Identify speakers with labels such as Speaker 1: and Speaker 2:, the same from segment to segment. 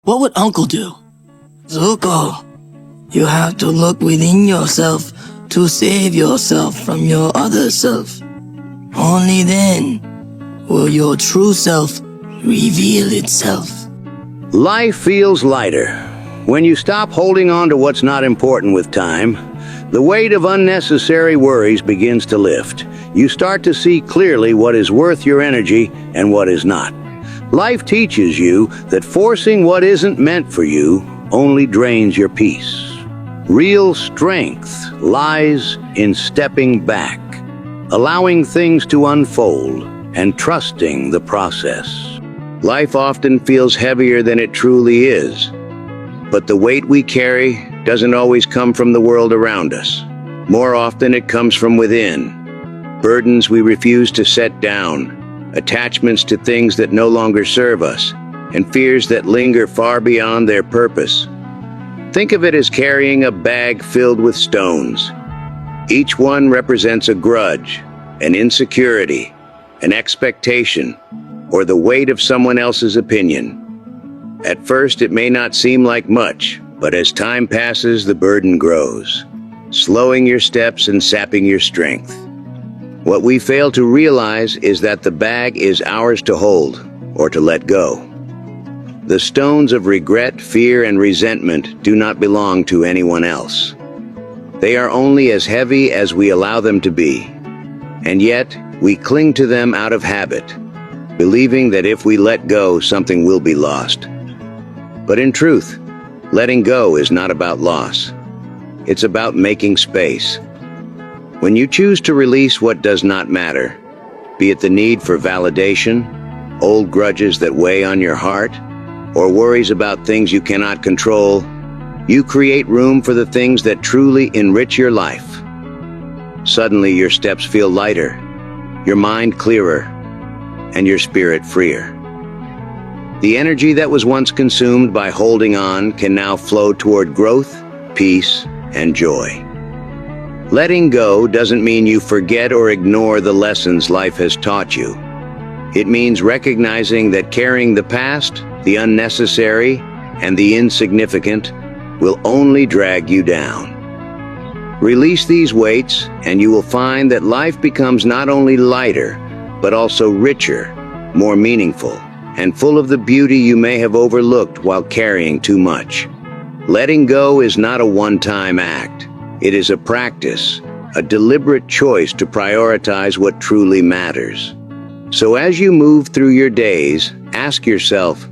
Speaker 1: What would Uncle do? Zuko, you have to look within yourself to save yourself from your other self. Only then will your true self reveal itself.
Speaker 2: Life feels lighter. When you stop holding on to what's not important with time, the weight of unnecessary worries begins to lift. You start to see clearly what is worth your energy and what is not. Life teaches you that forcing what isn't meant for you only drains your peace. Real strength lies in stepping back, allowing things to unfold, and trusting the process. Life often feels heavier than it truly is, but the weight we carry doesn't always come from the world around us. More often it comes from within. Burdens we refuse to set down, attachments to things that no longer serve us, and fears that linger far beyond their purpose. Think of it as carrying a bag filled with stones. Each one represents a grudge, an insecurity, an expectation, or the weight of someone else's opinion. At first, it may not seem like much, but as time passes, the burden grows, slowing your steps and sapping your strength. What we fail to realize is that the bag is ours to hold or to let go. The stones of regret, fear, and resentment do not belong to anyone else. They are only as heavy as we allow them to be, and yet we cling to them out of habit, believing that if we let go, something will be lost. But in truth, letting go is not about loss. It's about making space. When you choose to release what does not matter, be it the need for validation, old grudges that weigh on your heart, or worries about things you cannot control, you create room for the things that truly enrich your life. Suddenly your steps feel lighter, your mind clearer, and your spirit freer. The energy that was once consumed by holding on can now flow toward growth, peace, and joy. Letting go doesn't mean you forget or ignore the lessons life has taught you. It means recognizing that carrying the past, the unnecessary, and the insignificant will only drag you down. Release these weights, and you will find that life becomes not only lighter, but also richer, more meaningful, and full of the beauty you may have overlooked while carrying too much. Letting go is not a one-time act. It is a practice, a deliberate choice to prioritize what truly matters. So as you move through your days, ask yourself,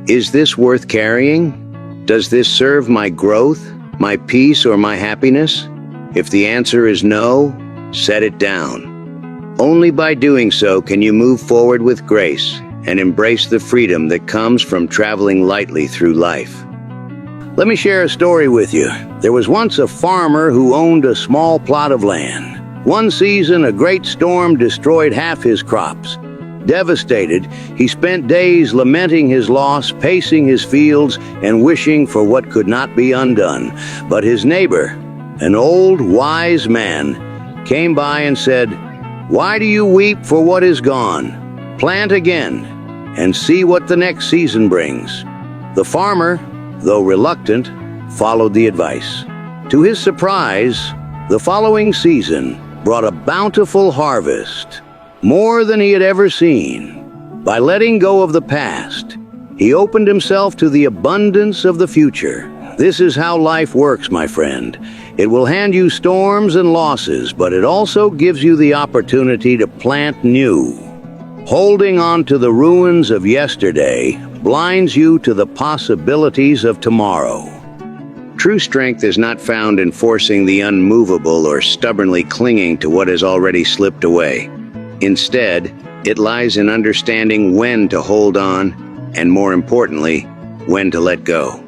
Speaker 2: is this worth carrying? Does this serve my growth, my peace, or my happiness? If the answer is no, set it down. Only by doing so can you move forward with grace and embrace the freedom that comes from traveling lightly through life. Let me share a story with you. There was once a farmer who owned a small plot of land. One season, a great storm destroyed half his crops. Devastated, he spent days lamenting his loss, pacing his fields, and wishing for what could not be undone. But his neighbor, an old, wise man, came by and said, "Why do you weep for what is gone? Plant again, and see what the next season brings." The farmer, though reluctant, followed the advice. To his surprise, the following season brought a bountiful harvest, more than he had ever seen. By letting go of the past, he opened himself to the abundance of the future. This is how life works, my friend. It will hand you storms and losses, but it also gives you the opportunity to plant new. Holding on to the ruins of yesterday blinds you to the possibilities of tomorrow. True strength is not found in forcing the unmovable or stubbornly clinging to what has already slipped away. Instead, it lies in understanding when to hold on, and more importantly, when to let go.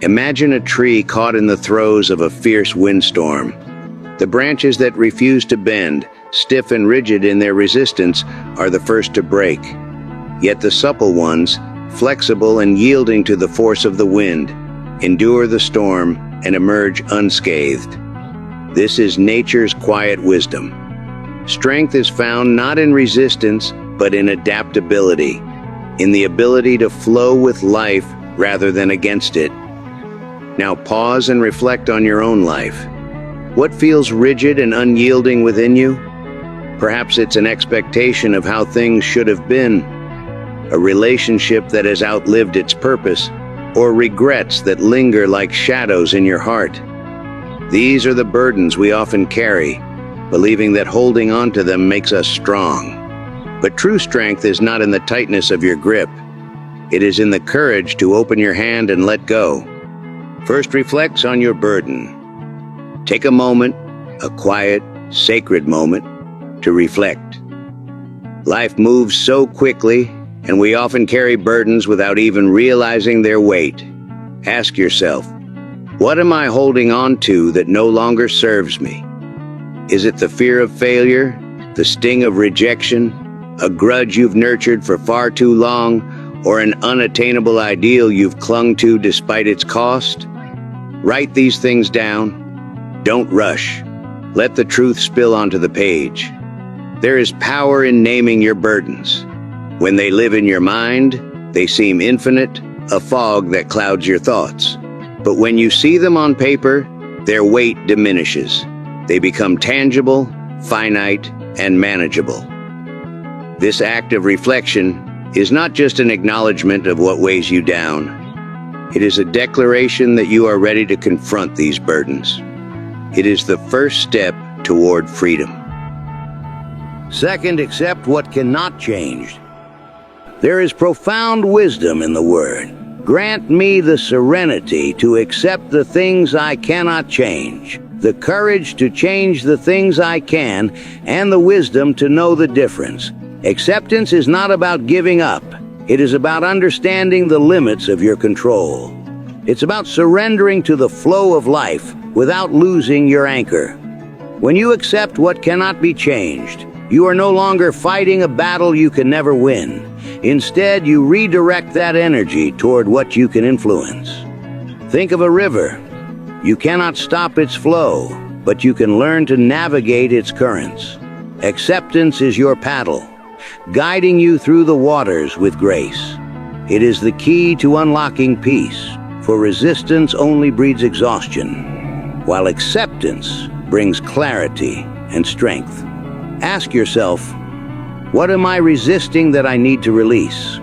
Speaker 2: Imagine a tree caught in the throes of a fierce windstorm. The branches that refuse to bend, stiff and rigid in their resistance, are the first to break. Yet the supple ones, flexible and yielding to the force of the wind, endure the storm and emerge unscathed. This is nature's quiet wisdom. Strength is found not in resistance, but in adaptability, in the ability to flow with life rather than against it. Now pause and reflect on your own life. What feels rigid and unyielding within you? Perhaps it's an expectation of how things should have been, a relationship that has outlived its purpose, or regrets that linger like shadows in your heart. These are the burdens we often carry, believing that holding on to them makes us strong. But true strength is not in the tightness of your grip. It is in the courage to open your hand and let go. First, reflect on your burden. Take a moment, a quiet, sacred moment, to reflect. Life moves so quickly, and we often carry burdens without even realizing their weight. Ask yourself, what am I holding on to that no longer serves me? Is it the fear of failure, the sting of rejection, a grudge you've nurtured for far too long, or an unattainable ideal you've clung to despite its cost? Write these things down. Don't rush. Let the truth spill onto the page. There is power in naming your burdens. When they live in your mind, they seem infinite, a fog that clouds your thoughts. But when you see them on paper, their weight diminishes. They become tangible, finite, and manageable. This act of reflection is not just an acknowledgement of what weighs you down. It is a declaration that you are ready to confront these burdens. It is the first step toward freedom. Second, accept what cannot change. There is profound wisdom in the word. Grant me the serenity to accept the things I cannot change, the courage to change the things I can, and the wisdom to know the difference. Acceptance is not about giving up. It is about understanding the limits of your control. It's about surrendering to the flow of life without losing your anchor. When you accept what cannot be changed, you are no longer fighting a battle you can never win. Instead, you redirect that energy toward what you can influence. Think of a river. You cannot stop its flow, but you can learn to navigate its currents. Acceptance is your paddle, guiding you through the waters with grace. It is the key to unlocking peace, for resistance only breeds exhaustion, while acceptance brings clarity and strength. Ask yourself, what am I resisting that I need to release?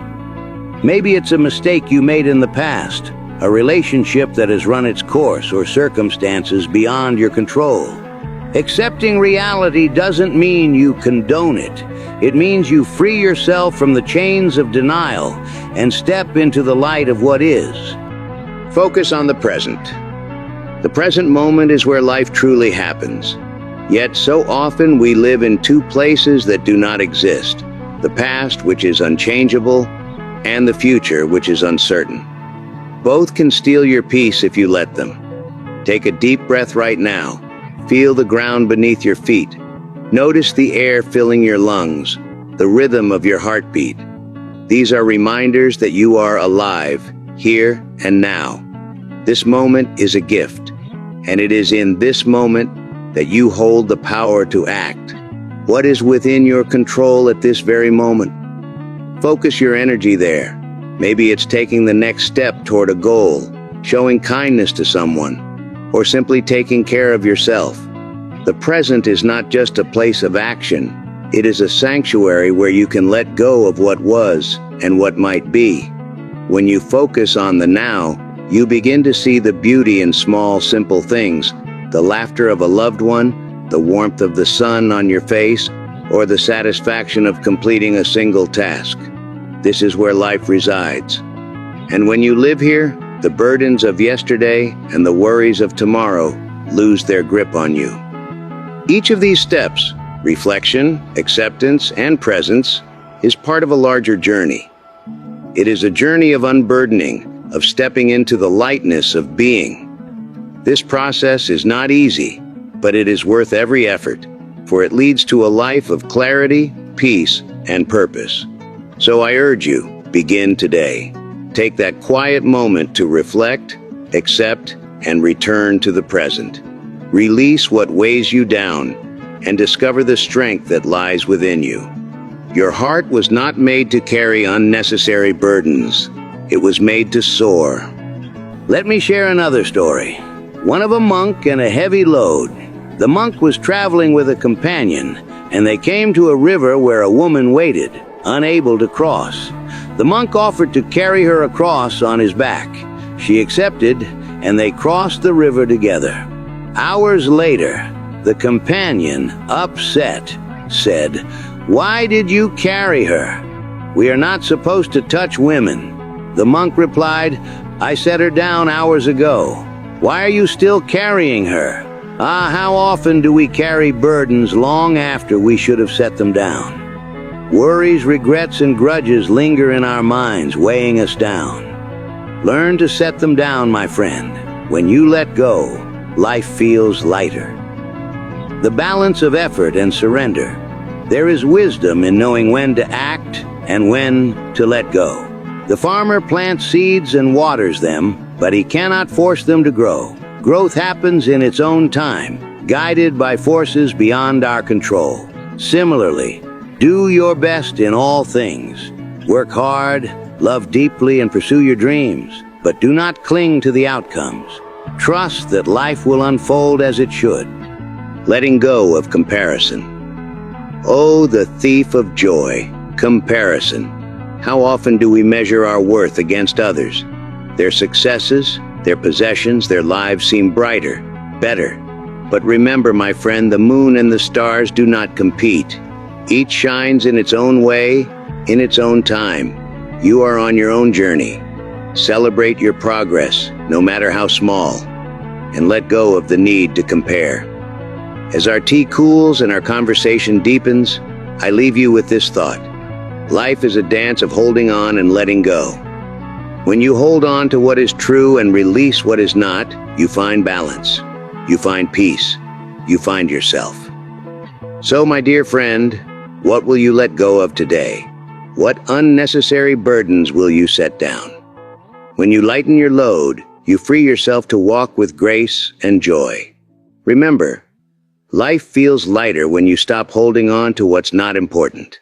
Speaker 2: Maybe it's a mistake you made in the past, a relationship that has run its course, or circumstances beyond your control. Accepting reality doesn't mean you condone it. It means you free yourself from the chains of denial and step into the light of what is. Focus on the present. The present moment is where life truly happens. Yet so often we live in two places that do not exist: the past, which is unchangeable, and the future, which is uncertain. Both can steal your peace if you let them. Take a deep breath right now. Feel the ground beneath your feet. Notice the air filling your lungs, the rhythm of your heartbeat. These are reminders that you are alive, here and now. This moment is a gift, and it is in this moment that you hold the power to act. What is within your control at this very moment? Focus your energy there. Maybe it's taking the next step toward a goal, showing kindness to someone, or simply taking care of yourself. The present is not just a place of action. It is a sanctuary where you can let go of what was and what might be. When you focus on the now, you begin to see the beauty in small, simple things: the laughter of a loved one, the warmth of the sun on your face, or the satisfaction of completing a single task. This is where life resides. And when you live here, the burdens of yesterday and the worries of tomorrow lose their grip on you. Each of these steps, reflection, acceptance, and presence, is part of a larger journey. It is a journey of unburdening, of stepping into the lightness of being. This process is not easy, but it is worth every effort, for it leads to a life of clarity, peace, and purpose. So I urge you, begin today. Take that quiet moment to reflect, accept, and return to the present. Release what weighs you down and discover the strength that lies within you. Your heart was not made to carry unnecessary burdens. It was made to soar. Let me share another story. One of a monk and a heavy load. The monk was traveling with a companion, and they came to a river where a woman waited, unable to cross. The monk offered to carry her across on his back. She accepted, and they crossed the river together. Hours later, the companion, upset, said, "Why did you carry her? We are not supposed to touch women." The monk replied, "I set her down hours ago. Why are you still carrying her? Ah, how often do we carry burdens long after we should have set them down? Worries, regrets, and grudges linger in our minds, weighing us down. Learn to set them down, my friend. When you let go, life feels lighter." The balance of effort and surrender. There is wisdom in knowing when to act and when to let go. The farmer plants seeds and waters them, but he cannot force them to grow. Growth happens in its own time, guided by forces beyond our control. Similarly, do your best in all things. Work hard, love deeply, and pursue your dreams, but do not cling to the outcomes. Trust that life will unfold as it should. Letting go of comparison. Oh, the thief of joy, comparison. How often do we measure our worth against others? Their successes, their possessions, their lives seem brighter, better. But remember, my friend, the moon and the stars do not compete. Each shines in its own way, in its own time. You are on your own journey. Celebrate your progress, no matter how small, and let go of the need to compare. As our tea cools and our conversation deepens, I leave you with this thought. Life is a dance of holding on and letting go. When you hold on to what is true and release what is not, you find balance. You find peace. You find yourself. So, my dear friend, what will you let go of today? What unnecessary burdens will you set down? When you lighten your load, you free yourself to walk with grace and joy. Remember, life feels lighter when you stop holding on to what's not important.